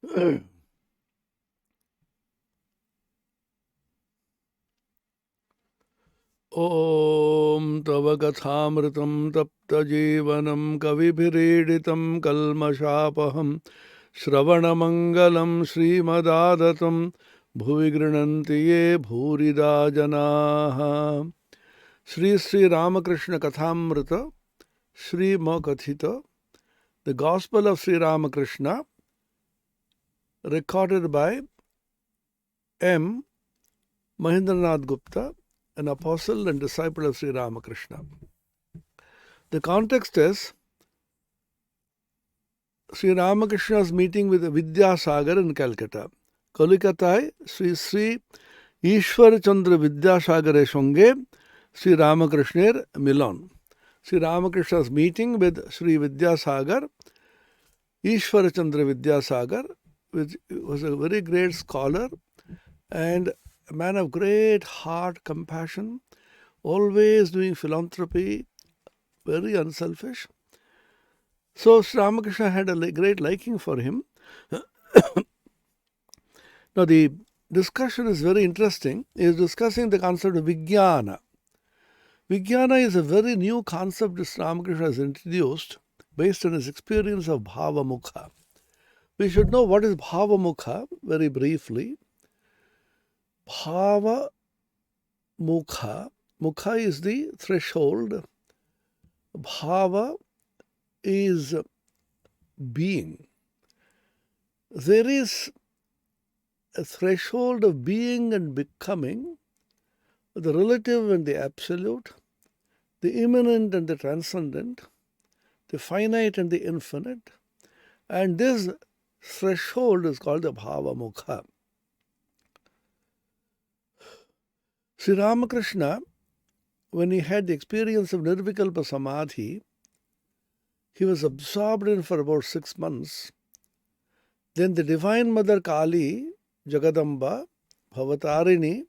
ॐ तव कथामृतं तप्तजीवनं कविभिरीडितं कल्मषापहं श्रवणमङ्गलं श्रीमदादतं भुवि गृह्णन्ति ये भूरिदा जनाः। Shri Shri Ramakrishna Kathamrita, Sri Makathita, the Gospel of Sri Ramakrishna, recorded by M. Mahendranath Gupta, an apostle and disciple of Sri Ramakrishna. The context is Sri Ramakrishna's meeting with Vidyasagar in Calcutta. Kolikatai Sri Sri Ishwar Chandra Vidyasagar Shonge Sri Ramakrishner Milan. Sri Ramakrishna's meeting with Sri Vidyasagar, Ishwar Chandra Vidyasagar, which was a very great scholar and a man of great heart, compassion, always doing philanthropy, very unselfish. So Sri Ramakrishna had a great liking for him. Now the discussion is very interesting. He is discussing the concept of Vijnana. Vijnana is a very new concept that Sri Ramakrishna has introduced based on his experience of Bhava Mukha. We should know what is Bhava Mukha very briefly. Bhava Mukha. Mukha is the threshold. Bhava is being. There is a threshold of being and becoming, the relative and the absolute, the immanent and the transcendent, the finite and the infinite. And this threshold is called the Bhava Mukha. Sri Ramakrishna, when he had the experience of Nirvikalpa Samadhi, he was absorbed in for about 6 months. Then the Divine Mother Kali, Jagadamba, Bhavatarini,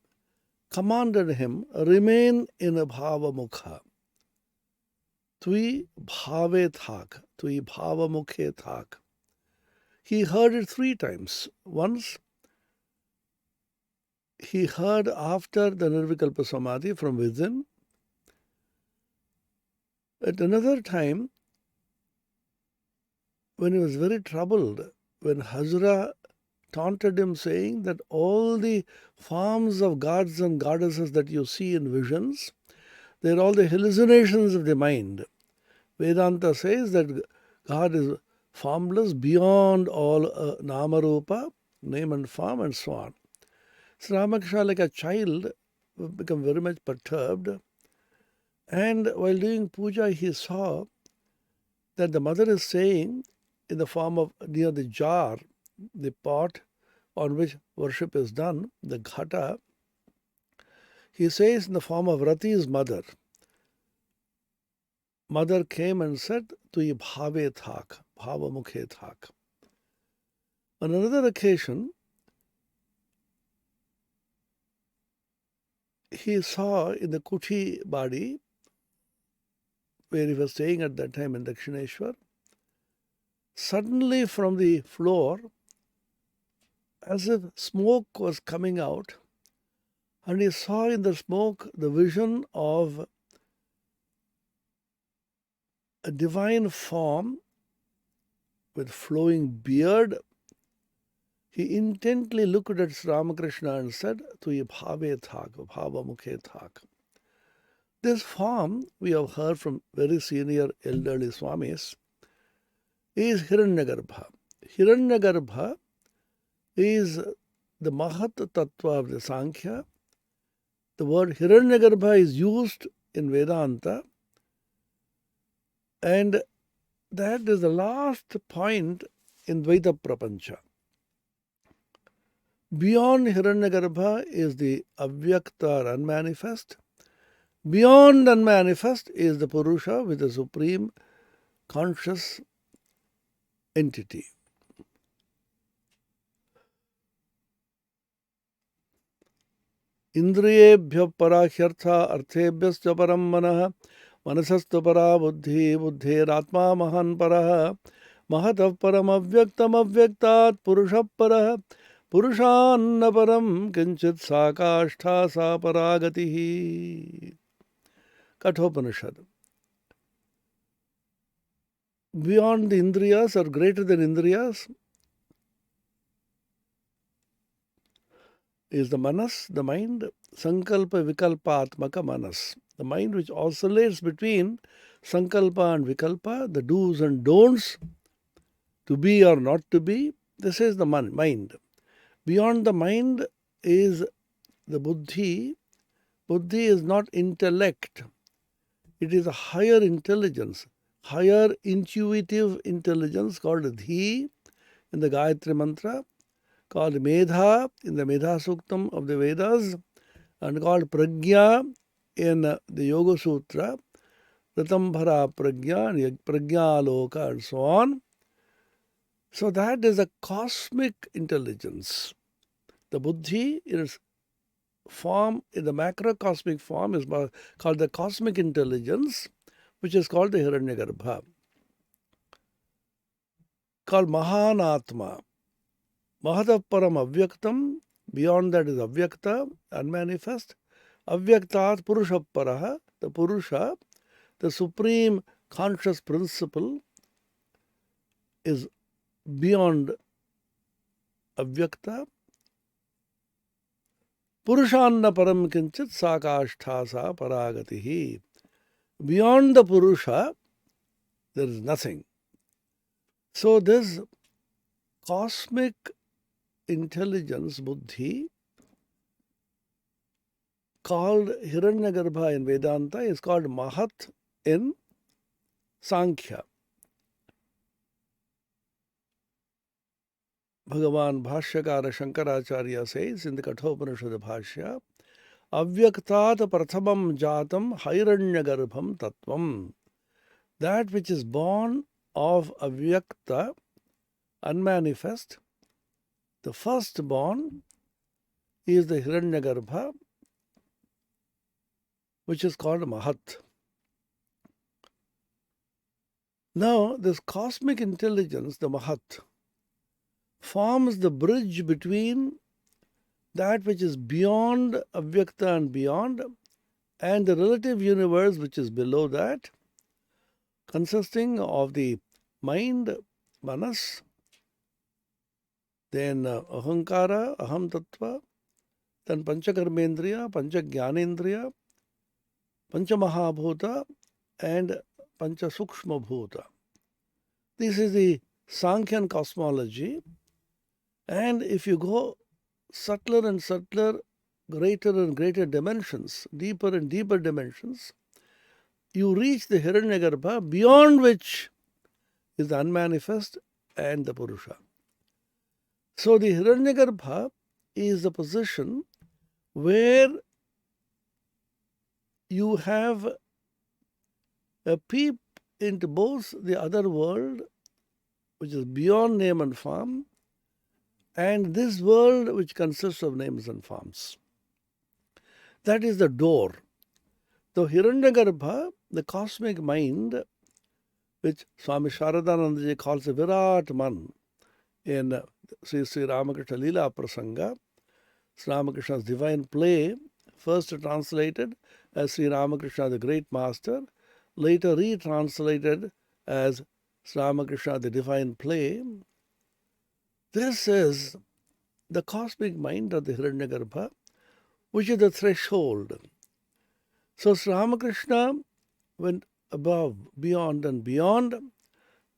commanded him, remain in a Bhava Mukha. Tui Bhave Thak, Tui Bhava Mukhe Thak. He heard it 3 times. Once, he heard after the Nirvikalpa Samadhi from within. At another time, when he was very troubled, when Hazra taunted him saying that all the forms of gods and goddesses that you see in visions, they are all the hallucinations of the mind. Vedanta says that God is formless beyond all Namarupa, name and form and so on. Sri Ramakrishna, like a child, became very much perturbed. And while doing puja, he saw that the mother is saying in the form of near the jar, the pot on which worship is done, the ghata, he says in the form of Rati's mother. Mother came and said, Tui Bhave Thak, Bhava Mukhe Thak. On another occasion, he saw in the Kuti body, where he was staying at that time in Dakshineshwar, suddenly from the floor, as if smoke was coming out, and he saw in the smoke the vision of a divine form with flowing beard. He intently looked at Sri Ramakrishna and said, Tui Bhave Thak, Bhava Mukhe Thak. This form, we have heard from very senior elderly Swamis, is Hiranyagarbha. Hiranyagarbha is the Mahat Tattva of the Sankhya. The word Hiranyagarbha is used in Vedanta, and that is the last point in Dvaita Prapancha. Beyond Hiranyagarbha is the Avyakta or unmanifest. Beyond unmanifest is the Purusha with the supreme conscious entity. Indriyebhya parahyartha arthebhyascha param manah manasastha para buddhi buddhiratma mahan parah Mahatav param avyaktam avyaktat purushap parah purushanna param kinchit sakashtha sa paragatihi. Kathopanishad. Beyond the Indriyas or greater than Indriyas is the manas, the mind, sankalpa vikalpa atmaka manas. The mind which oscillates between sankalpa and vikalpa, the do's and don'ts, to be or not to be. This is the mind. Beyond the mind is the buddhi. Buddhi is not intellect. It is a higher intelligence, higher intuitive intelligence called dhi in the Gayatri Mantra, called Medha in the Medha Suktam of the Vedas, and called Pragya in the Yoga Sutra, Ratambhara Pragya and Pragya Aloka and so on. So that is a cosmic intelligence. The buddhi in its form, in the macrocosmic form, is called the cosmic intelligence, which is called the Hiranyagarbha, called Mahanatma. Mahatav param avyaktam, beyond that is avyakta, unmanifest. Avyaktat purusha paraha, the purusha, the supreme conscious principle, is beyond avyakta. Purushanna param kinchit sakashtha paragatihi. Beyond the purusha, there is nothing. So this cosmic intelligence, buddhi, called Hiranyagarbha in Vedanta, is called Mahat in Sankhya. Bhagavan Bhashyakara Shankaracharya says in the Kathopanishad Bhashya, Avyaktat prathamam jatam Hiranyagarbham tattvam. That which is born of avyakta, unmanifest, the firstborn is the Hiranyagarbha, which is called Mahat. Now, this cosmic intelligence, the Mahat, forms the bridge between that which is beyond avyakta and beyond, and the relative universe which is below that, consisting of the mind, manas, then ahankara, aham tattva, then panchakarmendriya, panchagyanendriya, panchamahabhuta, and panchasukshmabhuta. This is the Sankhyan cosmology. And if you go subtler and subtler, greater and greater dimensions, deeper and deeper dimensions, you reach the Hiranyagarbha, beyond which is the unmanifest and the Purusha. So the Hiranyagarbha is the position where you have a peep into both the other world, which is beyond name and form, and this world which consists of names and forms. That is the door. The Hiranyagarbha, the cosmic mind, which Swami Sharadanandaji calls a Virat Man in Sri Ramakrishna Leela Prasanga, Sri Ramakrishna's divine play, first translated as Sri Ramakrishna the Great Master, later retranslated as Sri Ramakrishna the Divine Play. This is the cosmic mind of the Hiranyagarbha, which is the threshold. So Sri Ramakrishna went above, beyond and beyond,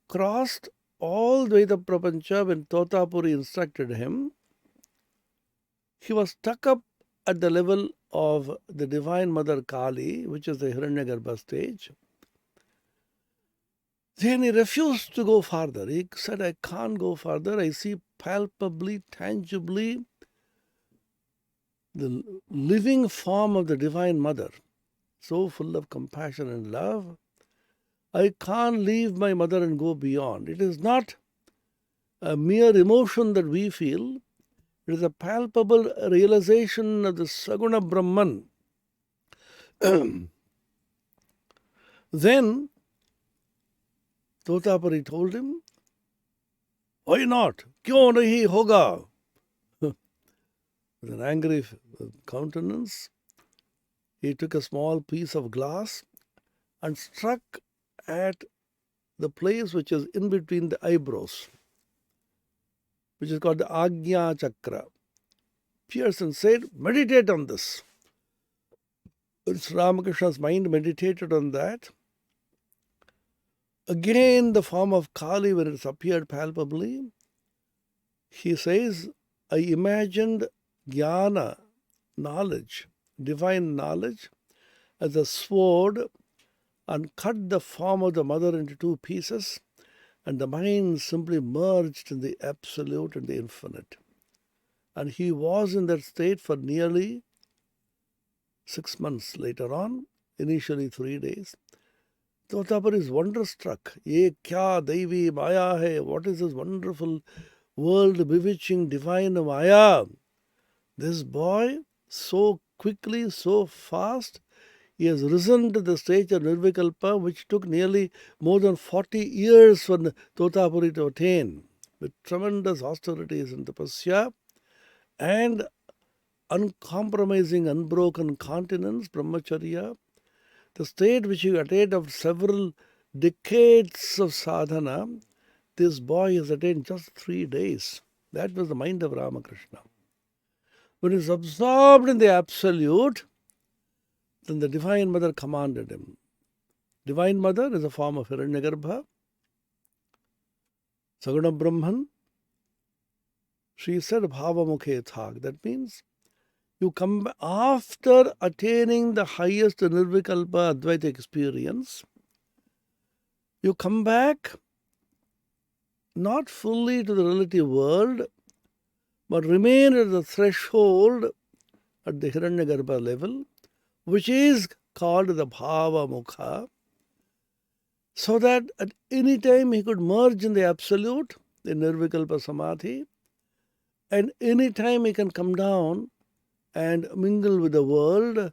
crossed all Dvaita Prapancha when Totapuri instructed him. He was stuck up at the level of the Divine Mother Kali, which is the Hiranyagarbha stage. Then he refused to go farther. He said, I can't go further. I see palpably, tangibly the living form of the Divine Mother, so full of compassion and love. I can't leave my mother and go beyond. It is not a mere emotion that we feel. It is a palpable realization of the Saguna Brahman. Then Totapari told him, Why not? Kyun nahi hoga? With an angry countenance, he took a small piece of glass and struck at the place which is in between the eyebrows, which is called the Agnya Chakra. Pierced and said, meditate on this. It's Ramakrishna's mind meditated on that. Again, the form of Kali, when it's appeared palpably, he says, I imagined jnana, knowledge, divine knowledge, as a sword and cut the form of the mother into two pieces, and the mind simply merged in the absolute and the infinite. And he was in that state for nearly 6 months later on, initially 3 days. Totapur is wonderstruck. Ye kya devi maya hai? What is this wonderful world bewitching divine maya? This boy, so quickly, so fast, he has risen to the stage of Nirvikalpa, which took nearly more than 40 years for Totapuri to attain, with tremendous austerities and tapasya and uncompromising, unbroken continence, brahmacharya, the state which he attained of several decades of sadhana, this boy has attained just 3 days. That was the mind of Ramakrishna. When he is absorbed in the absolute, then the Divine Mother commanded him. Divine Mother is a form of Hiranyagarbha, Saguna Brahman. She said Bhava Mukhe Thak. That means you come after attaining the highest Nirvikalpa Advaita experience, you come back not fully to the relative world, but remain at the threshold at the Hiranyagarbha level, which is called the Bhava Mukha, so that at any time he could merge in the absolute, the Nirvikalpa Samadhi, and any time he can come down and mingle with the world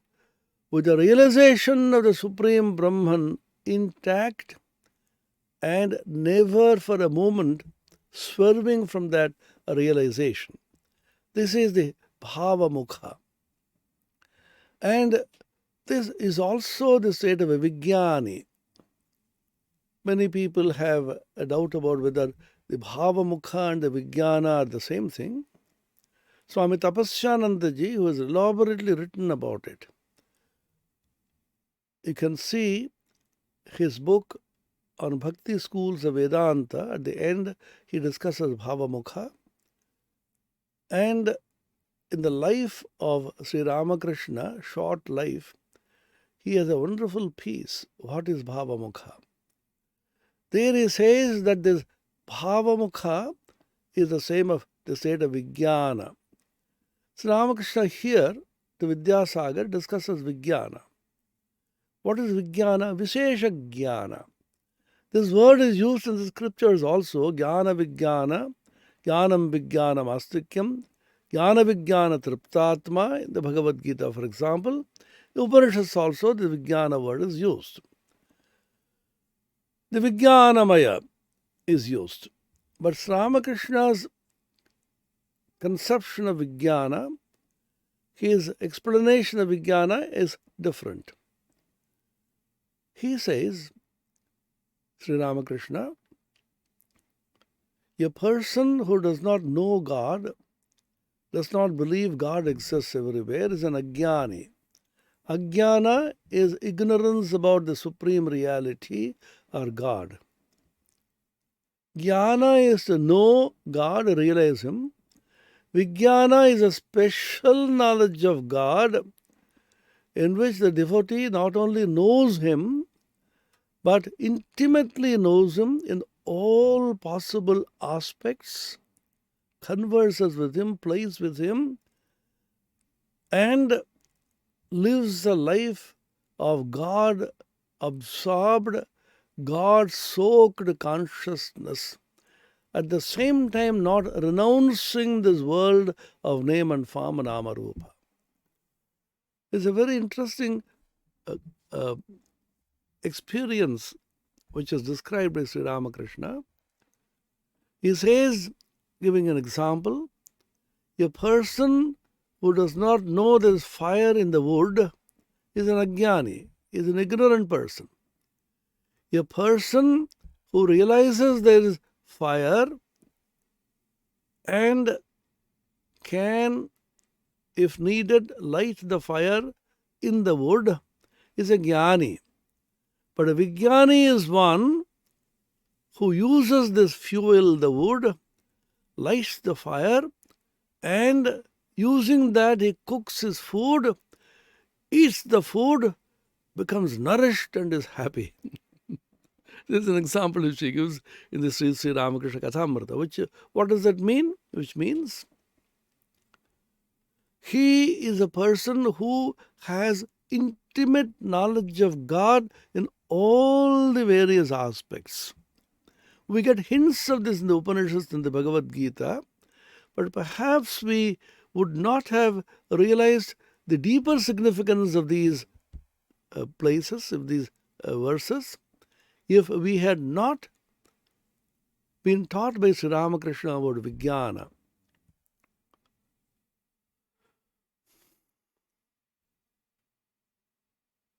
with the realization of the Supreme Brahman intact and never for a moment swerving from that realization. This is the Bhava Mukha. And this is also the state of a Vijnani. Many people have a doubt about whether the Bhava Mukha and the Vijnana are the same thing. Swami Tapasyanandaji, who has elaborately written about it, you can see his book on Bhakti schools of Vedanta. At the end, he discusses Bhava Mukha. And in the life of Sri Ramakrishna, short life, he has a wonderful piece. What is Bhava Mukha? There he says that this Bhava Mukha is the same of the state of Vijnana. Sri Ramakrishna here, the Vidyasagar, discusses Vijnana. What is Vijnana? Vishesha Jnana. This word is used in the scriptures also. Jnana Vijnana, Jnanam Vijnanam Astikyam, Jnana Vijnana Triptatma, in the Bhagavad Gita, for example. The Upanishads also, the Vijnana word is used. The Vijnanamaya is used. But Sri Ramakrishna's conception of Vijnana, his explanation of Vijnana is different. He says, Sri Ramakrishna, a person who does not know God, does not believe God exists everywhere, is an ajnani. Ajnana is ignorance about the supreme reality or God. Jnana is to know God, realize Him. Vijnana is a special knowledge of God in which the devotee not only knows Him, but intimately knows Him in all possible aspects, converses with Him, plays with Him, and lives a life of God absorbed, God soaked consciousness, at the same time not renouncing this world of name and form and Namarupa. It's a very interesting experience which is described by Sri Ramakrishna. He says, giving an example, a person who does not know there is fire in the wood is an ajnani, is an ignorant person. A person who realizes there is fire and can, if needed, light the fire in the wood is a jnani. But a vijnani is one who uses this fuel, the wood, lights the fire, and using that he cooks his food, eats the food, becomes nourished and is happy. This is an example which he gives in the Sri Ramakrishna Kathamrita. What does that mean? Which means he is a person who has intimate knowledge of God in all the various aspects. We get hints of this in the Upanishads and the Bhagavad Gita, but perhaps we would not have realized the deeper significance of these places, of these verses, if we had not been taught by Sri Ramakrishna about Vijnana.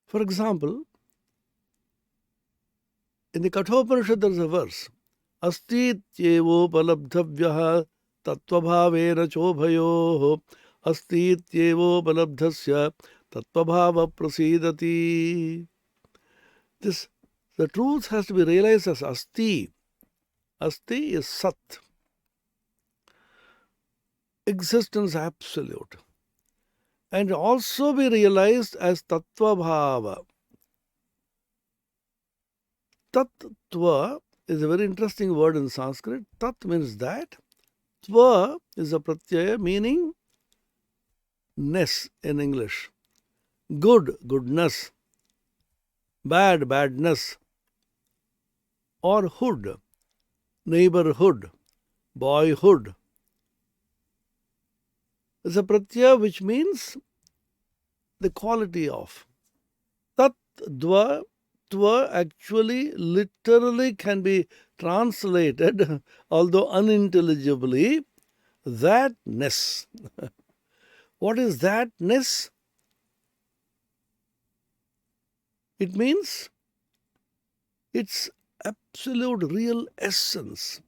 For example, in the Kathopanishad there is a verse, Astityevopalabdhavyaha tattvabhavena chobhayoho Astityevopalavdhasya tattvabhava prasidati. The truth has to be realized as Asti. Asti is Sat. Existence absolute. And also be realized as Tattvabhava. Tattva is a very interesting word in Sanskrit. Tat means that. Tva is a pratyaya meaning ness in English. Good, goodness. Bad, badness. Or hood, neighborhood, boyhood. It's a pratyaya which means the quality of. Tat dva, tva actually literally can be translated, although unintelligibly, thatness. What is thatness? It means its absolute real essence,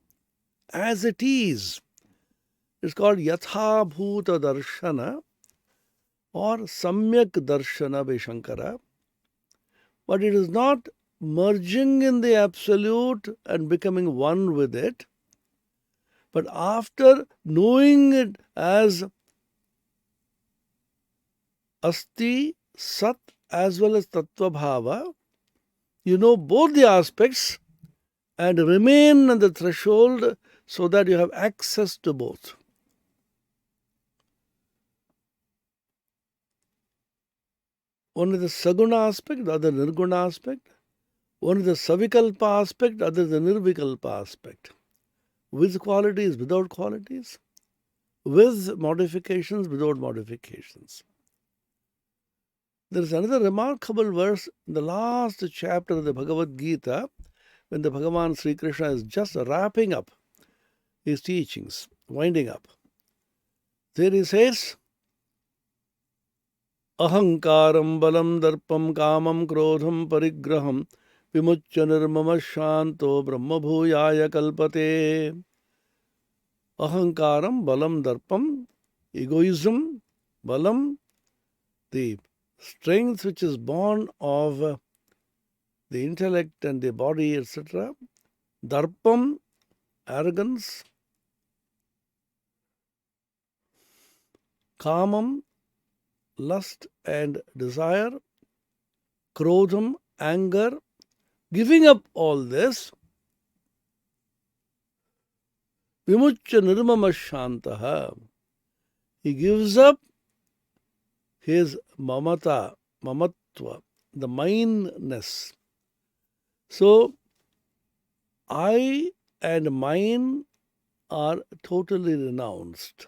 as it is. It's called Yatha Bhuta Darshana or Samyak Darshana by Shankara. But it is not merging in the absolute and becoming one with it. But after knowing it as Asti, Sat as well as Tattva Bhava, you know both the aspects and remain on the threshold so that you have access to both. One is the Saguna aspect, the other Nirguna aspect. One is the Savikalpa aspect, the other is the Nirvikalpa aspect. With qualities, without qualities. With modifications, without modifications. There is another remarkable verse in the last chapter of the Bhagavad Gita, when the Bhagavan Sri Krishna is just wrapping up his teachings, winding up. There he says, Ahankaram balam darpam kamam krodham parigraham vimuchya nirmama shanto brahma bhuyaya kalpate. Ahankaram balam darpam, egoism, balam, the strength which is born of the intellect and the body, etc. Darpam, arrogance. Kamam, lust and desire. Krodham, anger. Giving up all this. Vimuchya nirmama shantaha. He gives up his mamatva, the mineness. So, I and mine are totally renounced.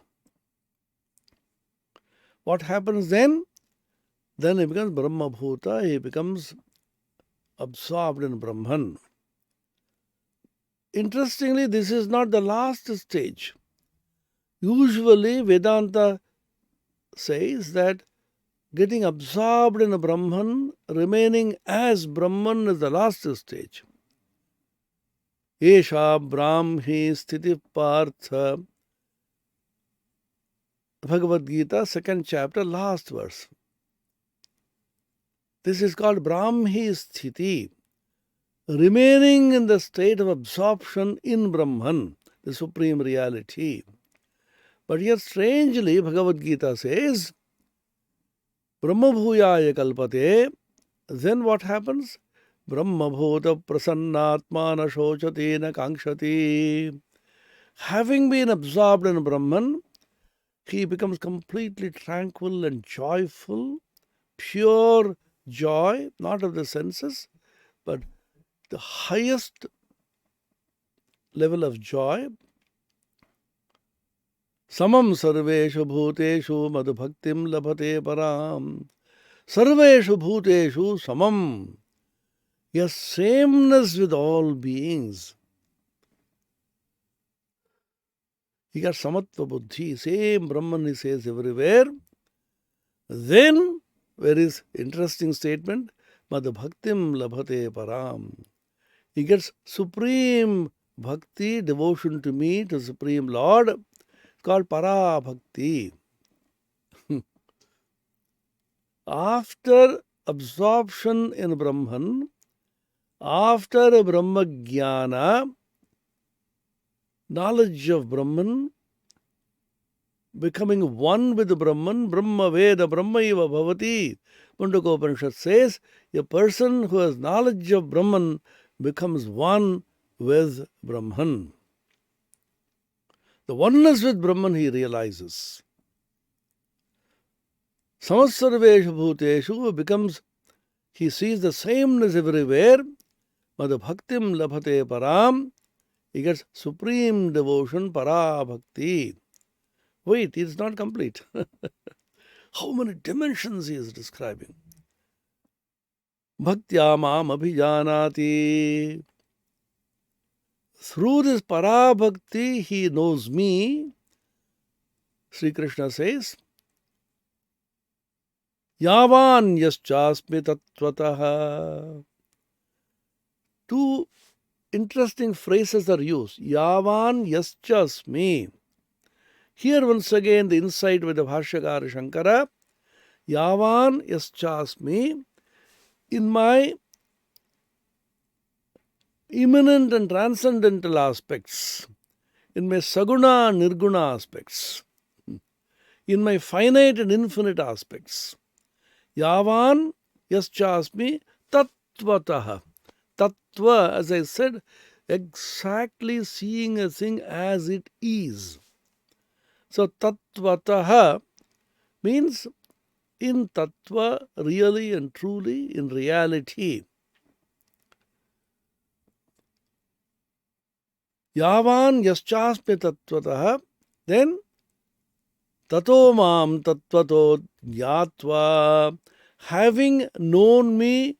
What happens then? Then he becomes Brahma Bhuta, he becomes absorbed in Brahman. Interestingly, this is not the last stage. Usually, Vedanta says that getting absorbed in a Brahman, remaining as Brahman is the last stage. Esha Brahmi Sthiti Partha, Bhagavad Gita, 2nd chapter, last verse. This is called Brahmi Sthiti, remaining in the state of absorption in Brahman, the supreme reality. But yet, strangely, Bhagavad Gita says, Brahma Bhuyaya Kalpate. Then what happens? Brahma Bhuta Prasannatmana Shochati na Kankshati. Having been absorbed in Brahman, he becomes completely tranquil and joyful, pure joy, not of the senses, but the highest level of joy. Samam sarveshu bhuteshu madhubhaktim labhate param. Sarveshu bhuteshu samam. Yes, sameness with all beings. He got samatva buddhi, same Brahman he says everywhere. Then, where is interesting statement? Madhubhaktim labhate param. He gets supreme bhakti, devotion to me, to Supreme Lord. It's called para bhakti. After absorption in Brahman, after Brahma Jnana, knowledge of Brahman, becoming one with Brahman, Brahma Veda, Brahma Eva Bhavati. Mundaka Upanishad says, a person who has knowledge of Brahman becomes one with Brahman. The oneness with Brahman he realizes. Samasarveshu bhuteshu becomes, he sees the sameness everywhere. Madhubhaktim labhate param. He gets supreme devotion, para bhakti. Wait, it's not complete. How many dimensions he is describing? Bhaktya mam abhijanati. Through this para bhakti, he knows me. Sri Krishna says, Yavan yaschasmi tattvataha. Two interesting phrases are used. Yavan yaschasmi. Here once again the insight with the Bhashyakara Shankara. Yavan yaschasmi. In my immanent and transcendental aspects, in my saguna and nirguna aspects, in my finite and infinite aspects. Yavan yaschasmi tattvataha. Tattva, as I said, exactly seeing a thing as it is. So tattvataha means in tattva, really and truly, in reality. Yavan yaschasmi tattvataha, then tato mam tattvato jnatva, having known me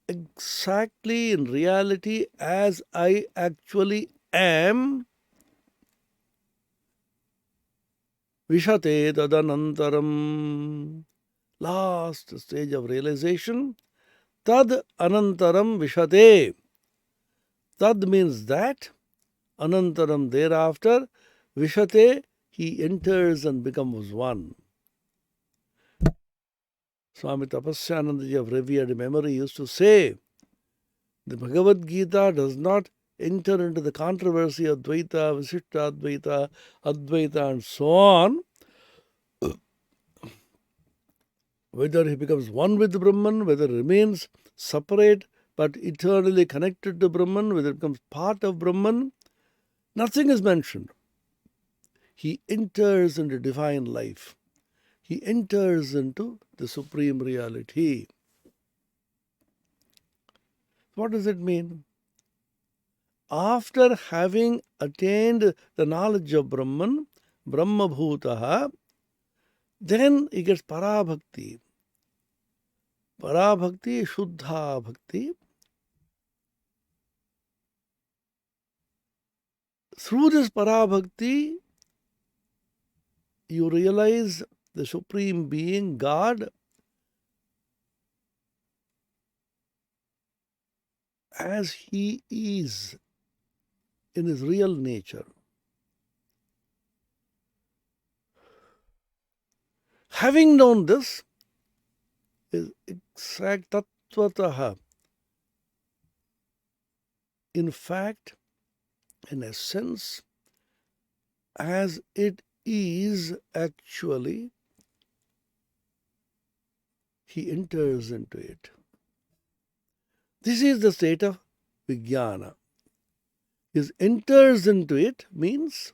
exactly in reality as I actually am, vishate tadanantaram. Last stage of realization, tad anantaram vishate. Tad means that, anantaram thereafter, vishate, he enters and becomes one. Swami Tapasyanandaji of revered memory used to say, the Bhagavad Gita does not enter into the controversy of Dvaita, Visishta Advaita, Advaita and so on. Whether he becomes one with Brahman, whether he remains separate but eternally connected to Brahman, whether it becomes part of Brahman, nothing is mentioned. He enters into divine life. He enters into the supreme reality. What does it mean? After having attained the knowledge of Brahman, Brahma Bhutaha, then he gets Parabhakti. Para bhakti, Shuddha bhakti. Through this parabhakti, you realize the Supreme Being, God, as He is in His real nature. Having known this, is exact tattvataha. In fact, in essence, as it is actually, he enters into it. This is the state of vijnana. He enters into it means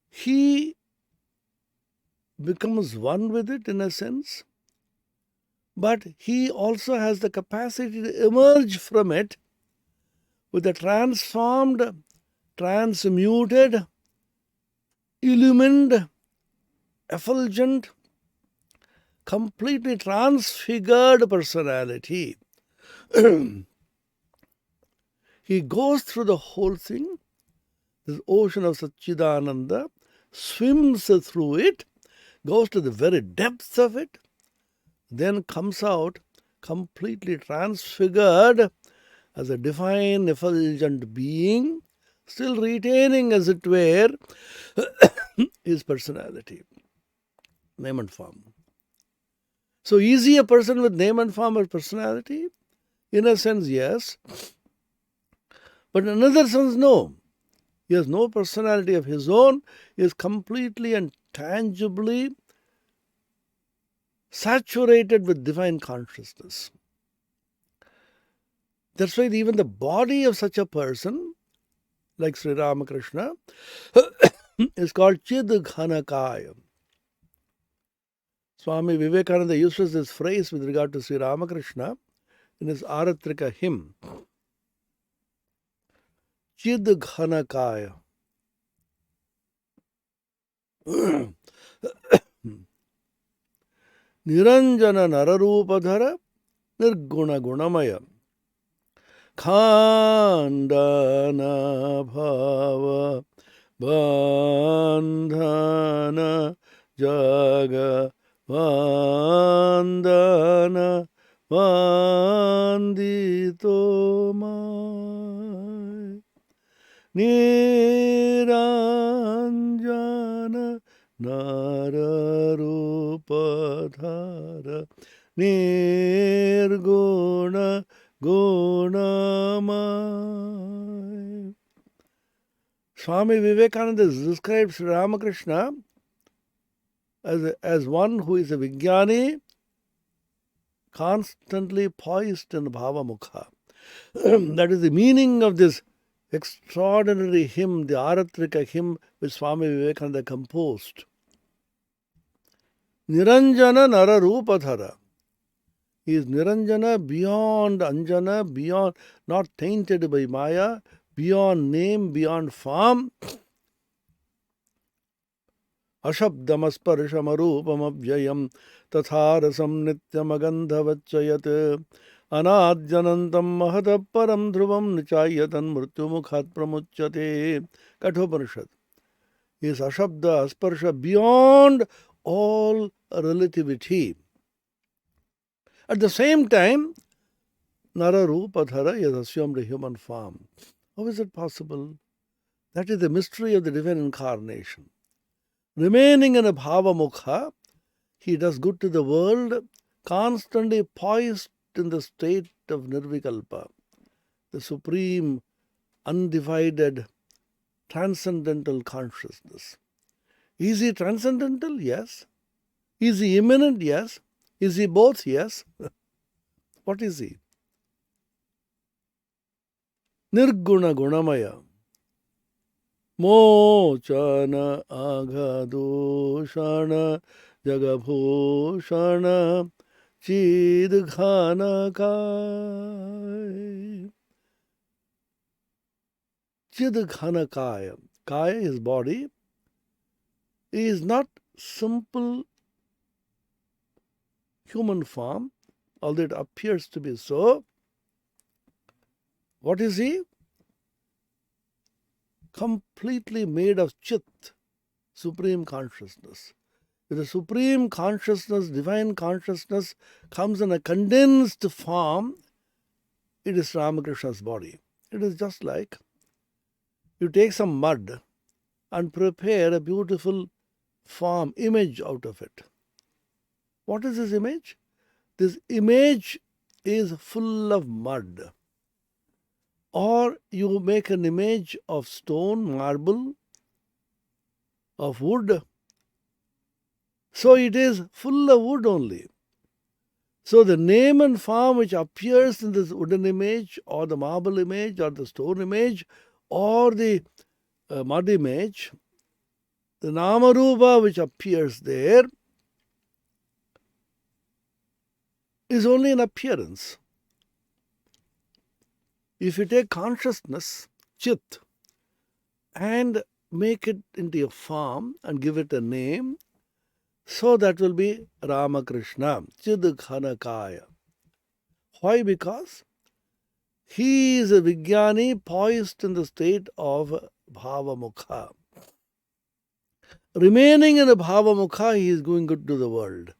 he becomes one with it in a sense, but he also has the capacity to emerge from it with a transformed, transmuted, illumined, effulgent, completely transfigured personality. He goes through the whole thing, this ocean of Satchidananda, swims through it, goes to the very depths of it, then comes out completely transfigured as a divine, effulgent being, still retaining, as it were, his personality, name and form. So, is he a person with name and form or personality? In a sense, yes. But in another sense, no. He has no personality of his own. He is completely and tangibly saturated with divine consciousness. That's why even the body of such a person, like Sri Ramakrishna, is called Chidghanakaya. Swami Vivekananda uses this phrase with regard to Sri Ramakrishna in his Aratrika hymn. Chidghanakaya. Niranjana Nararupadhara Nirguna Gunamaya Khandana Bhava Bandhana Jaga Vandana Vandito Mai Niranjana Nararupadhara Nirguna Gunamai. Swami Vivekananda describes Sri Ramakrishna as one who is a Vijnani, constantly poised in Bhavamukha. That is the meaning of this extraordinary hymn, the Aratrika hymn which Swami Vivekananda composed. Niranjana Nararupadhara. He is Niranjana, beyond Anjana, beyond, not tainted by Maya, beyond name, beyond form. Ashabdamasparishamarupamavyayam tatharasam nityamagandhavachayat anadyanantam mahataparam dhruvam nichayatan mrityumukhat pramuchyate. Kathopanishad. He is Ashabda, Asparsha, beyond all relativity. At the same time, Nararupadhara is assumed a human form. How is it possible? That is the mystery of the divine incarnation. Remaining in a bhavamukha, he does good to the world, constantly poised in the state of nirvikalpa, the supreme, undivided, transcendental consciousness. Is he transcendental? Yes. Is he immanent? Yes. Is he both? Yes. What is he? Nirguna Gunamaya. Mochana Agadoshana Jagabhoshana Chidghanakai. Chidghanakaya. Kaya, his body, is not simple human form, although it appears to be so. What is he? completely made of Chit, Supreme Consciousness. If the Supreme Consciousness, Divine Consciousness comes in a condensed form, it is Ramakrishna's body. It is just like you take some mud and prepare a beautiful form, image out of it. What is this image? This image is full of mud. Or you make an image of stone, marble, of wood. So it is full of wood only. So the name and form which appears in this wooden image, or the marble image, or the stone image, or the mud image, the Namarupa which appears there is only an appearance. If you take consciousness, Chit, and make it into a form and give it a name, so that will be Ramakrishna, Chidghanakaya. Why? Because he is a Vijnani poised in the state of Bhavamukha. Remaining in the Bhavamukha, he is going good to the world.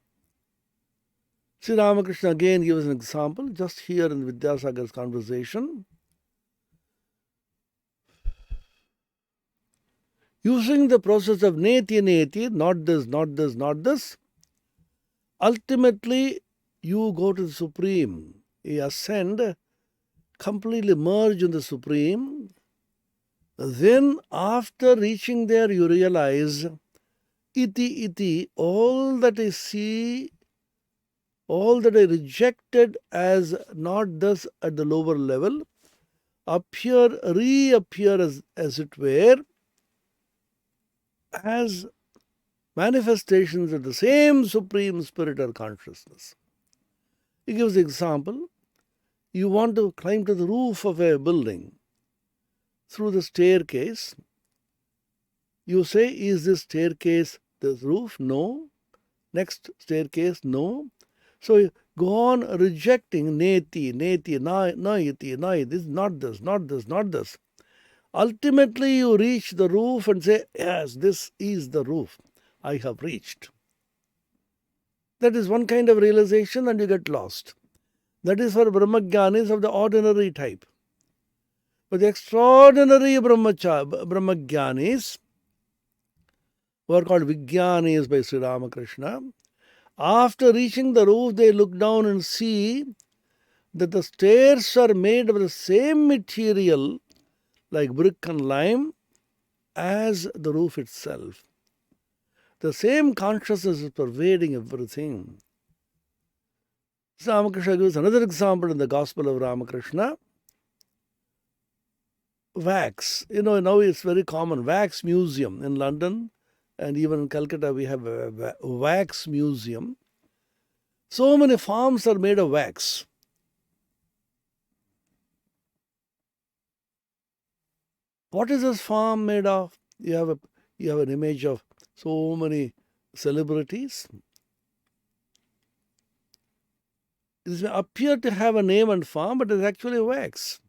Sri Ramakrishna again gives an example, just here in Vidyasagar's conversation. Using the process of neti neti, not this, not this, not this, ultimately you go to the Supreme. You ascend, completely merge in the Supreme. Then after reaching there, you realize, iti iti, all that I see, all that I rejected as not thus at the lower level, reappear as it were, as manifestations of the same Supreme Spirit or Consciousness. He gives the example, you want to climb to the roof of a building. Through the staircase, you say, is this staircase the roof? No. Next staircase? No. So you go on rejecting neti, neti, naiti, this, not this, not this, not this. Ultimately, you reach the roof and say, yes, this is the roof I have reached. That is one kind of realization, and you get lost. That is for Brahmagyanis of the ordinary type. But the extraordinary Brahmagyanis, who are called Vijnanis by Sri Ramakrishna, after reaching the roof, they look down and see that the stairs are made of the same material, like brick and lime, as the roof itself. The same consciousness is pervading everything. Ramakrishna gives another example in the Gospel of Ramakrishna. Wax. Now it's very common. Wax museum in London and even in Calcutta we have a wax museum. So many forms are made of wax. What is this form made of? You have an image of so many celebrities. It may appear to have a name and form, but it is actually wax.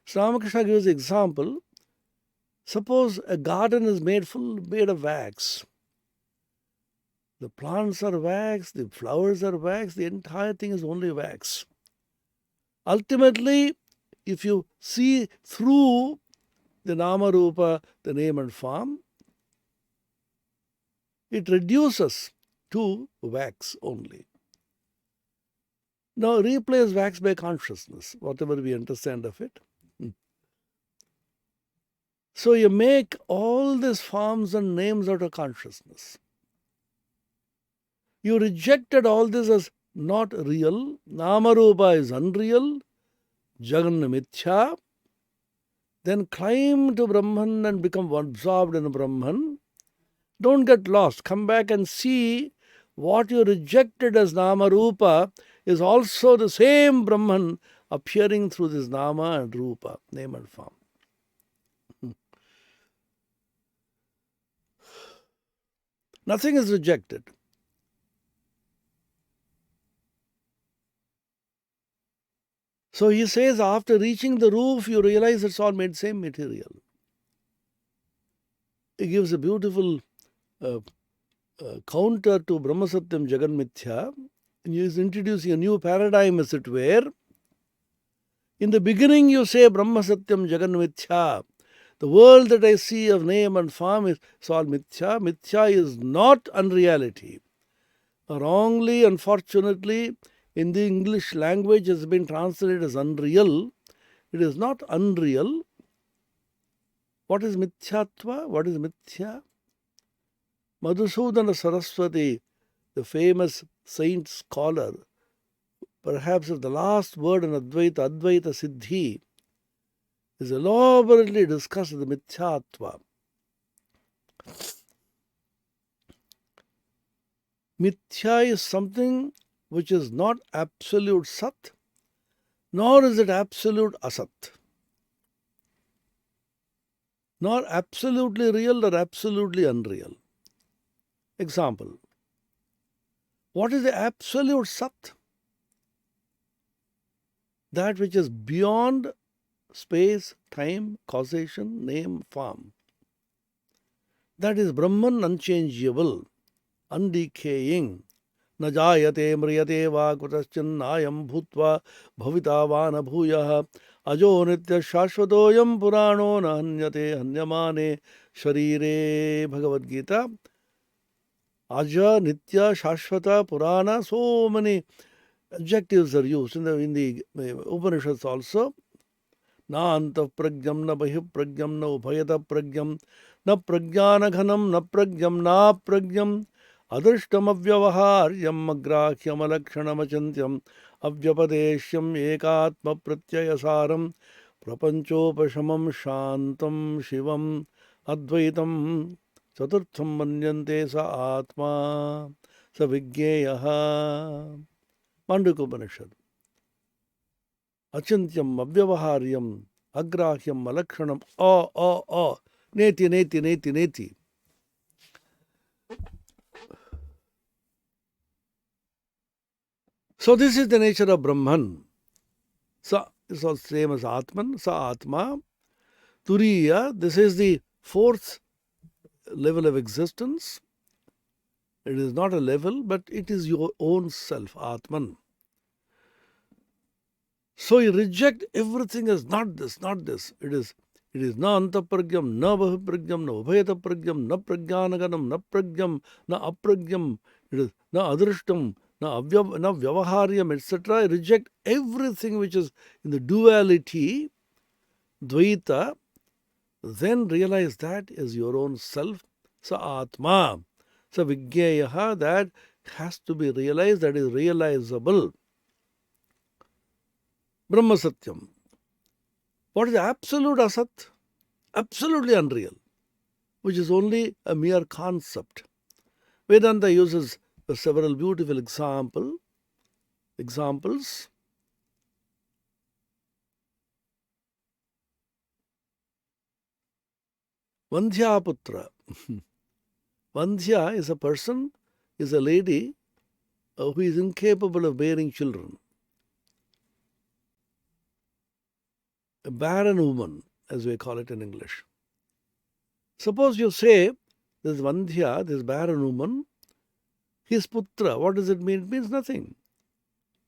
So Ramakrishna gives an example. Suppose a garden is made of wax. The plants are wax, the flowers are wax, the entire thing is only wax. Ultimately, if you see through the Namarupa, the name and form, it reduces to wax only. Now replace wax by consciousness, whatever we understand of it. So you make all these forms and names out of consciousness. You rejected all this as not real. Namarupa is unreal. Jagan mithya. Then climb to Brahman and become absorbed in Brahman. Don't get lost. Come back and see what you rejected as Namarupa is also the same Brahman appearing through this Nama and Rupa, name and form. Nothing is rejected. So he says, after reaching the roof, you realize it's all made same material. he gives a beautiful counter to Brahma Satyam Jagan Mithya. He is introducing a new paradigm, as it were. In the beginning, you say Brahma Satyam Jagan Mithya. The world that I see of name and form is all Mithya. Mithya is not unreality. Wrongly, unfortunately, in the English language has been translated as unreal. It is not unreal. What is Mithyatva? What is Mithya? Madhusudana Saraswati, the famous saint scholar, perhaps the last word in Advaita, Advaita Siddhi, is elaborately discussed the Mithyatva. Mithya is something which is not absolute Sat, nor is it absolute Asat. Nor absolutely real or absolutely unreal. Example. What is the absolute Sat? That which is beyond space, time, causation, name, form. That is Brahman, unchangeable, undecaying. न जायते म्रियते वा कुतश्चिन्नायं भूत्वा भविता वा न भूयः अजो नित्य शाश्वतोऽयं पुराणो न हन्यते हन्यमाने शरीरे. Bhagavad Gita. Aja, Nitya, Shashvata, Purana, so many adjectives are used in the Upanishads also. Na anta pragyam, na bahi pragyam, na ubhayata pragyam, na pragyana ghanam, na pragyam, na pragyam, adrishtam avyavaharyam, agrahyam alakshanam achantyam, avyapadeshyam ekatma pratyayasaram, prapanchopashamam shantam shivam advaitam chaturtham manyante sa atma sa vigyeyaha. Mandukya Upanishad. Achintyam, avyavaharyam, agrahyam, alakshanam, neti, neti, neti, neti. So this is the nature of Brahman. Sa is all same as Atman, Sa Atma. Turiya, this is the fourth level of existence. It is not a level, but it is your own self, Atman. So you reject everything as not this, not this. It is na antapragyam, na bahipragyam, na ubhayata pragyam, na pragyanaganam, na pragyam, na apragyam. It is na adrishtam, na vyavaharyam, etc. Reject everything which is in the duality, dvaita. Then realize that is your own self, sa atma. Sa vigyeyaha, that has to be realized, that is realizable. Brahma Satyam. What is absolute Asat? Absolutely unreal, which is only a mere concept. Vedanta uses several beautiful examples. Vandhya Putra. Vandhya is a person, is a lady who is incapable of bearing children. A barren woman, as we call it in English. Suppose you say, this Vandhya, this barren woman, his putra. What does it mean? It means nothing.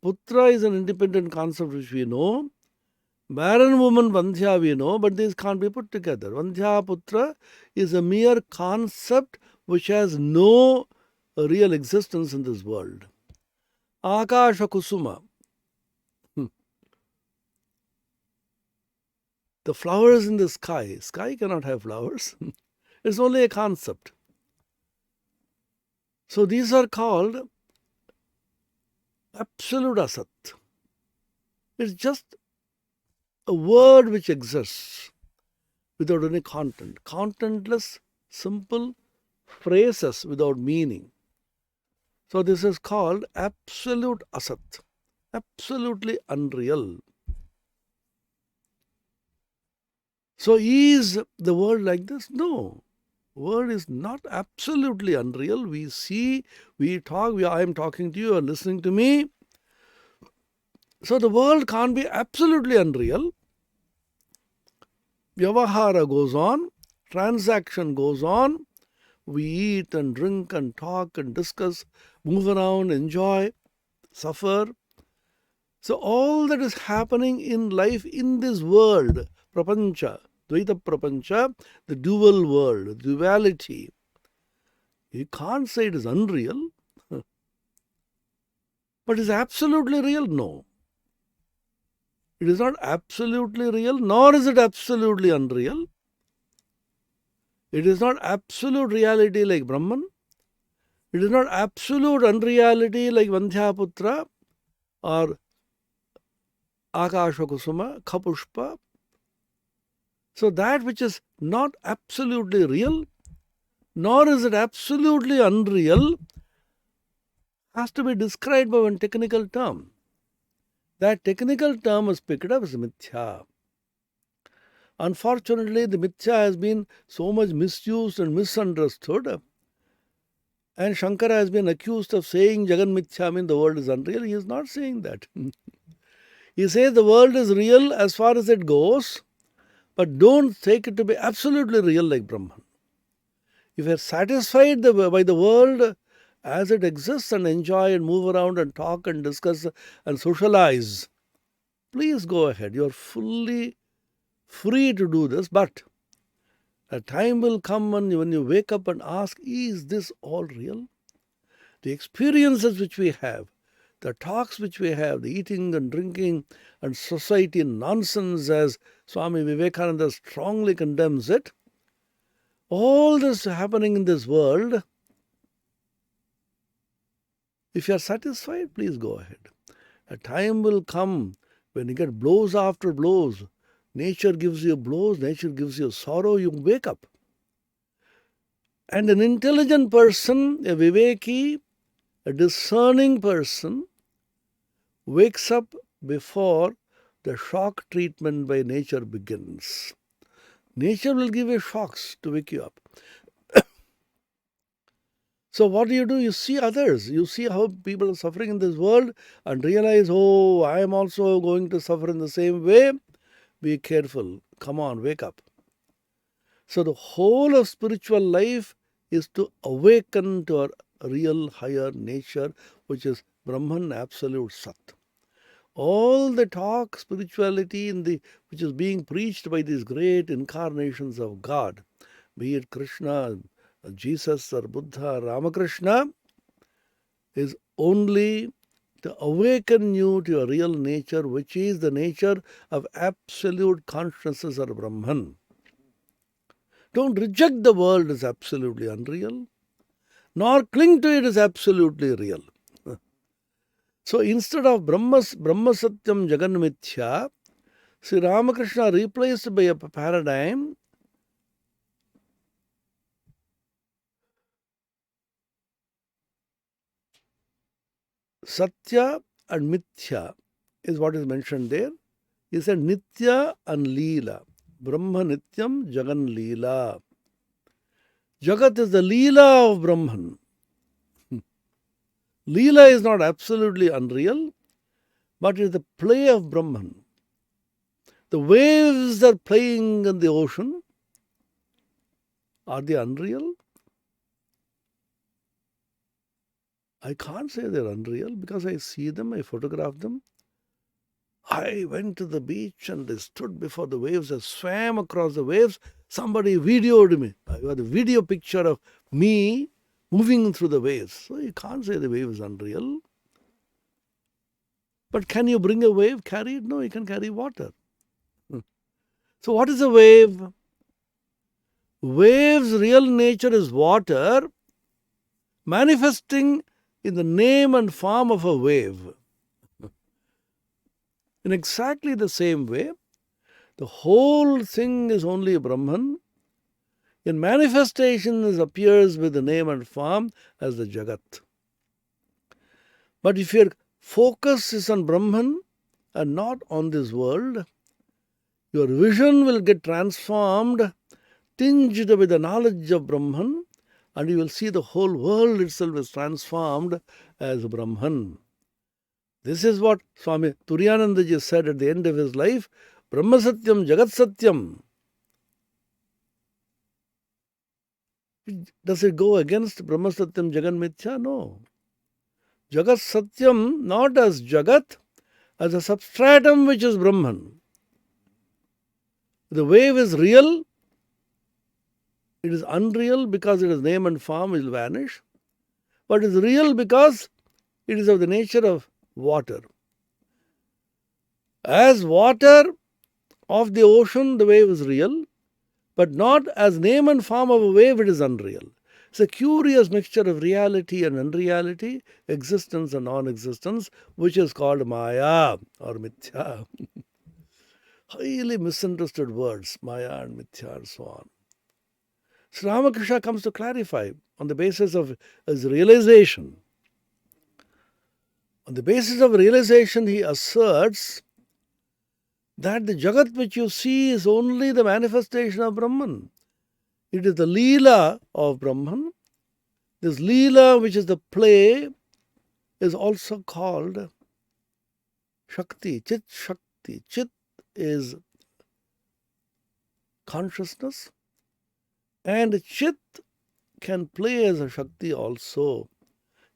Putra is an independent concept which we know. Barren woman, Vandhya, we know, but these can't be put together. Vandhya Putra is a mere concept which has no real existence in this world. Akasha Kusuma. The flowers in the sky. Sky cannot have flowers. It's only a concept. So these are called absolute Asat. It's just a word which exists without any content. Contentless, simple phrases without meaning. So this is called absolute Asat. Absolutely unreal. So is the world like this? No. World is not absolutely unreal. We see, we talk, I am talking to you, you are listening to me. So the world can't be absolutely unreal. Vyavahara goes on, transaction goes on. We eat and drink and talk and discuss, move around, enjoy, suffer. So all that is happening in life in this world, prapancha, Dvaita prapancha, the dual world, duality, you can't say it is unreal, but is absolutely real? No. It is not absolutely real, nor is it absolutely unreal. It is not absolute reality like Brahman. It is not absolute unreality like Vandhyaputra or Akasha Kusuma, Kapushpa. So that which is not absolutely real, nor is it absolutely unreal, has to be described by one technical term. That technical term is picked up as mithya. Unfortunately, the mithya has been so much misused and misunderstood. And Shankara has been accused of saying Jagan mithya means the world is unreal. He is not saying that. He says the world is real as far as it goes, but don't take it to be absolutely real like Brahman. If you are satisfied by the world as it exists and enjoy and move around and talk and discuss and socialize, please go ahead. You are fully free to do this, but a time will come when you wake up and ask, is this all real? The experiences which we have, the talks which we have, the eating and drinking and society nonsense as Swami Vivekananda strongly condemns it, all this happening in this world, if you are satisfied, please go ahead. A time will come when you get blows after blows. Nature gives you blows, nature gives you sorrow, you wake up. And an intelligent person, a viveki, a discerning person, wakes up before the shock treatment by nature begins. Nature will give you shocks to wake you up. So what do? You see others. You see how people are suffering in this world and realize, oh, I am also going to suffer in the same way. Be careful. Come on, wake up. So the whole of spiritual life is to awaken to our real higher nature, which is Brahman, absolute Sat. All the talk, spirituality, which is being preached by these great incarnations of God, be it Krishna, Jesus or Buddha, Ramakrishna, is only to awaken you to your real nature, which is the nature of absolute consciousness or Brahman. Don't reject the world as absolutely unreal, nor cling to it as absolutely real. So instead of Brahma Satyam Jagan Mithya, Sri Ramakrishna replaced by a paradigm Satya and Mithya is what is mentioned there. He said Nitya and Leela. Brahma Nityam Jagan Leela. Jagat is the Leela of Brahman. Leela is not absolutely unreal, but it is the play of Brahman. The waves are playing in the ocean. Are they unreal? I can't say they're unreal because I see them, I photograph them. I went to the beach and I stood before the waves. I swam across the waves. Somebody videoed me. I got a video picture of me moving through the waves. So you can't say the wave is unreal. But can you bring a wave, carry it? No, you can carry water. So what is a wave? Wave's real nature is water manifesting in the name and form of a wave. In exactly the same way, the whole thing is only Brahman. In manifestation, it appears with the name and form as the Jagat. But if your focus is on Brahman and not on this world, your vision will get transformed, tinged with the knowledge of Brahman, and you will see the whole world itself is transformed as Brahman. This is what Swami Turiyanandaji said at the end of his life, Brahma Satyam, Jagat Satyam. Does it go against Brahma Satyam Jagan Mithya? No. Jagat Satyam not as Jagat, as a substratum which is Brahman. The wave is real, it is unreal because it is name and form, it will vanish. But it is real because it is of the nature of water. As water of the ocean, the wave is real, but not as name and form of a wave, it is unreal. It's a curious mixture of reality and unreality, existence and non-existence, which is called Maya or Mithya. Highly misunderstood words, Maya and Mithya and so on. So Ramakrishna comes to clarify on the basis of his realization. On the basis of realization, he asserts that the Jagat which you see is only the manifestation of Brahman. It is the Leela of Brahman. This Leela, which is the play, is also called Shakti, Chit Shakti. Chit is consciousness, and Chit can play as a Shakti also.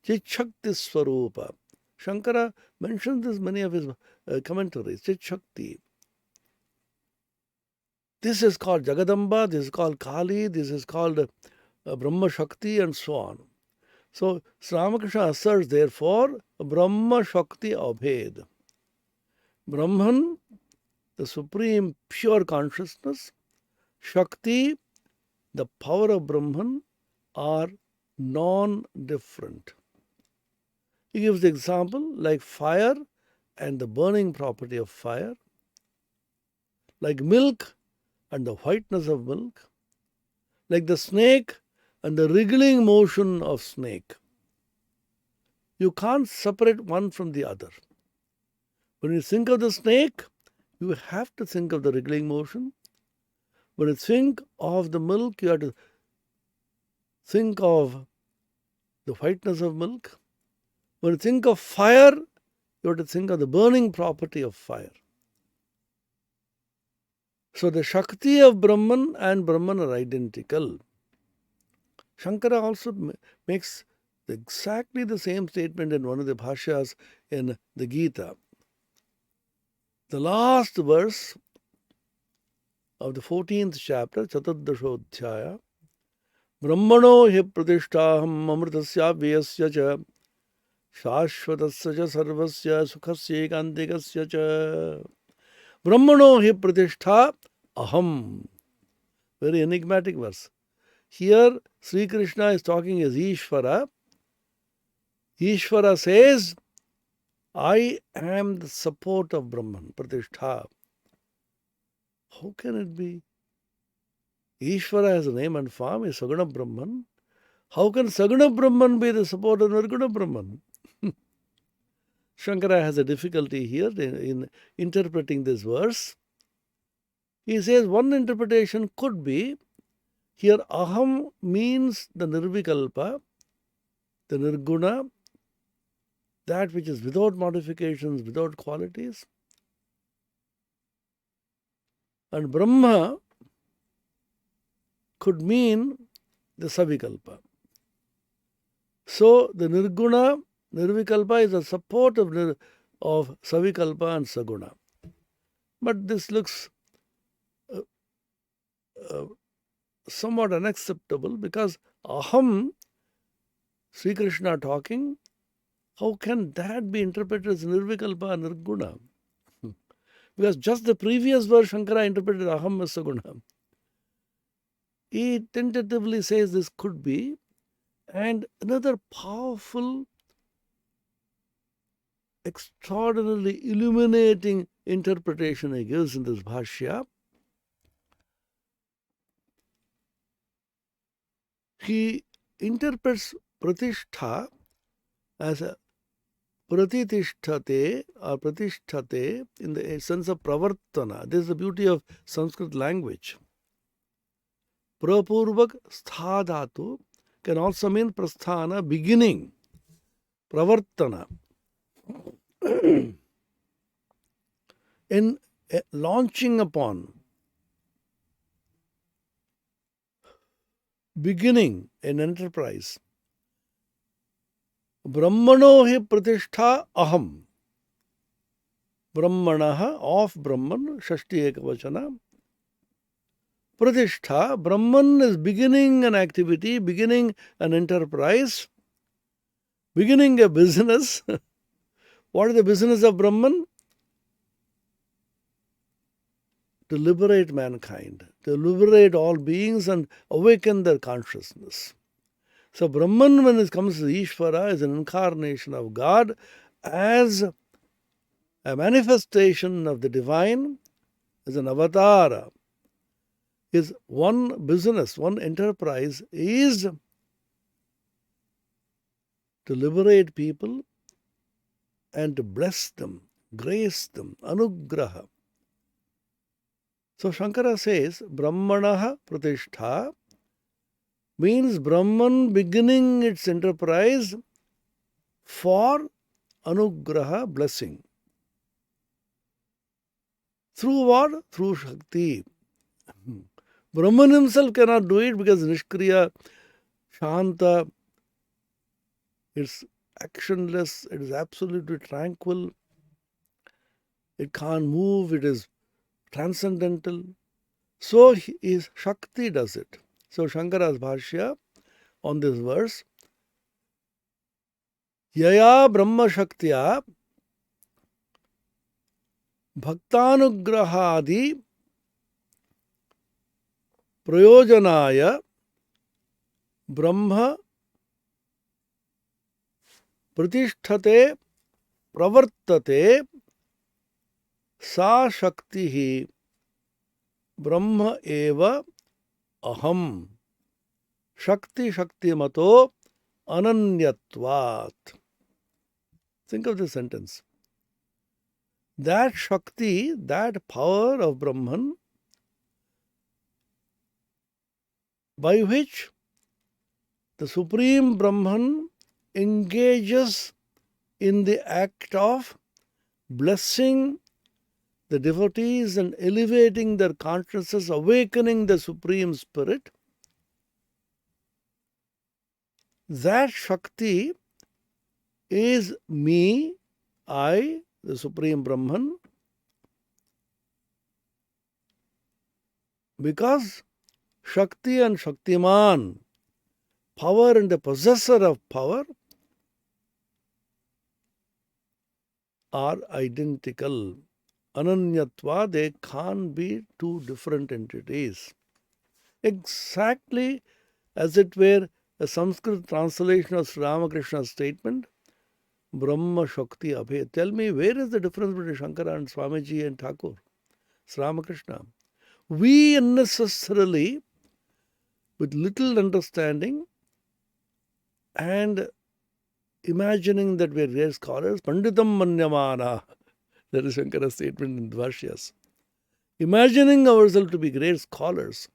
Chit Shakti Swarupa. Shankara mentions this in many of his commentaries. Chit Shakti. This is called Jagadamba, this is called Kali, this is called Brahma Shakti, and so on. So, Ramakrishna asserts, therefore, Brahma Shakti Abhed. Brahman, the supreme pure consciousness, Shakti, the power of Brahman, are non-different. He gives the example like fire and the burning property of fire, like milk and the whiteness of milk, like the snake and the wriggling motion of snake. You can't separate one from the other. When you think of the snake, you have to think of the wriggling motion. When you think of the milk, you have to think of the whiteness of milk. When you think of fire, you have to think of the burning property of fire. So the Shakti of Brahman and Brahman are identical. Shankara also makes exactly the same statement in one of the bhashyas in the Gita. The last verse of the 14th chapter, Chaturdashodhyaya, Brahmano hi pratishtaham amritasya vyasya cha shashvatasya cha sarvasya sukhasya ekantikasya cha Brahmano hi pratishtha aham. Very enigmatic verse. Here, Sri Krishna is talking as Ishvara. Ishvara says, I am the support of Brahman, Pratishtha. How can it be? Ishvara has a name and form, is Saguna Brahman. How can Saguna Brahman be the support of Nirguna Brahman? Shankara has a difficulty here in interpreting this verse. He says one interpretation could be, here aham means the nirvikalpa, the nirguna, that which is without modifications, without qualities. And Brahma could mean the savikalpa. So the nirguna, nirvikalpa is a support of savikalpa and saguna. But this looks somewhat unacceptable because aham, Sri Krishna talking, how can that be interpreted as nirvikalpa and nirguna? Because just the previous verse Shankara interpreted aham as saguna. He tentatively says this could be. And another powerful, extraordinarily illuminating interpretation he gives in this bhashya. He interprets pratishtha as a pratitishthate or pratisthate in the sense of pravartana. This is the beauty of Sanskrit language. Prapurvak sthadhatu can also mean prasthana, beginning, pravartana. In launching upon. beginning, an enterprise. Brahmano hi pratishtha aham. Brahmanaha, of Brahman, Shashti Ekavachana. Pratishtha, Brahman is beginning an activity, beginning an enterprise, beginning a business. What is the business of Brahman? To liberate mankind, to liberate all beings and awaken their consciousness. So Brahman, when it comes to Ishvara, is an incarnation of God as a manifestation of the divine, as an avatar. His one business, one enterprise is to liberate people and to bless them, grace them, anugraha. So Shankara says, Brahmanaha pratishtha means Brahman beginning its enterprise for anugraha, blessing. Through what? Through Shakti. Brahman himself cannot do it because Nishkriya, Shanta, it's actionless, it is absolutely tranquil, it can't move, it is transcendental. So his Shakti does it. So Shankara's Bhashya on this verse, Yaya Brahma Shaktya Bhaktanugrahadi Prayojanaya Brahma Pratisthate Pravartate Sa Shakti Brahma Eva Aham Shakti Shaktimato Ananyatvat. Think of this sentence. That Shakti, that power of Brahman, by which the Supreme Brahman engages in the act of blessing the devotees and elevating their consciousness, awakening the Supreme Spirit, that Shakti is me, I, the Supreme Brahman, because Shakti and Shaktiman, power and the possessor of power, are identical. Ananyatva, they can't be two different entities. Exactly as it were a Sanskrit translation of Sri Ramakrishna's statement, Brahma Shakti Abhe. Tell me, where is the difference between Shankara and Swamiji and Thakur? Sri Ramakrishna. We unnecessarily, with little understanding and imagining that we are great scholars, Panditam Manyamana, that is Shankara's statement in Dvashyas. Imagining ourselves to be great scholars,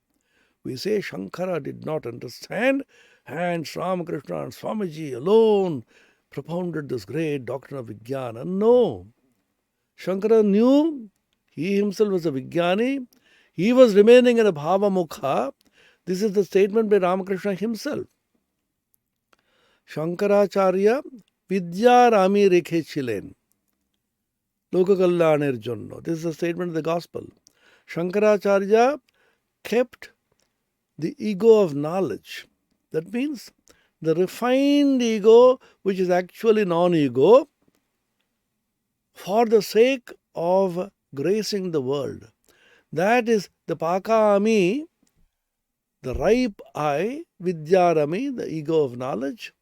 we say Shankara did not understand and Ramakrishna and Swamiji alone propounded this great doctrine of Vijnana. No. Shankara knew he himself was a Vijnani. He was remaining in a Bhava Mukha. This is the statement by Ramakrishna himself. Shankaracharya Vidyarami Rekhe Chilen. Lokakalyaner Jonno. This is a statement of the Gospel. Shankaracharya kept the ego of knowledge. That means the refined ego, which is actually non-ego, for the sake of gracing the world. That is the Pakami, the ripe I, Vidyarami, the ego of knowledge,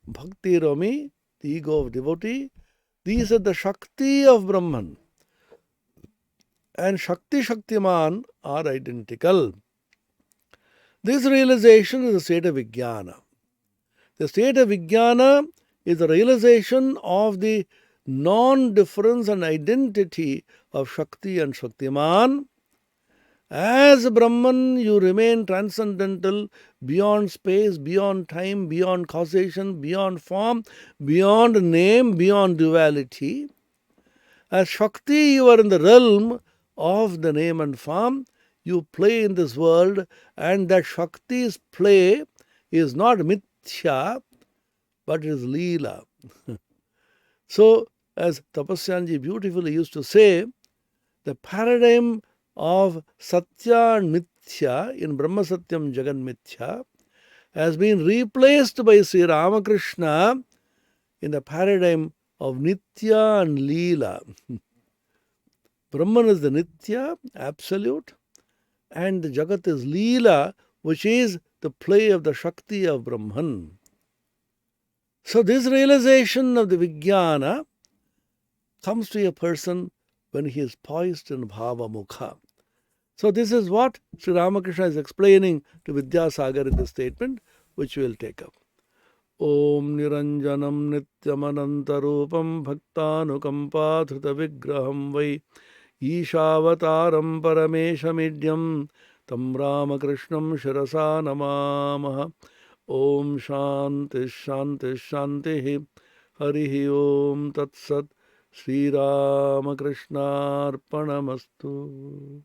Bhakti Rami, the ego of devotee. These are the Shakti of Brahman. And Shakti Shaktiman are identical. This realization is the state of Vijnana. The state of Vijnana is the realization of the non-difference and identity of Shakti and Shaktiman. As Brahman, you remain transcendental, beyond space, beyond time, beyond causation, beyond form, beyond name, beyond duality. As Shakti, you are in the realm of the name and form. you play in this world, and that Shakti's play is not mithya, but it is leela. So, as Tapasyanji beautifully used to say, the paradigm of Satya and Mithya in Brahma Satyam Jagan Mithya has been replaced by Sri Ramakrishna in the paradigm of Nitya and Leela. Brahman is the Nitya, absolute, and the Jagat is Leela, which is the play of the Shakti of Brahman. So this realization of the Vijnana comes to a person when he is poised in Bhava Mukha. So this is what Sri Ramakrishna is explaining to Vidyasagar in this statement, which we will take up. Om Niranjanam Nityamanantarupam Bhaktanukampa Vigraham Vai Ishavataram Parameshamidyam Tam Ramakrishnam Shirasa Namamaha. Om Shanti Shanti Shanti Harihi Om Tat Sat Sri Ramakrishna Arpanamastu.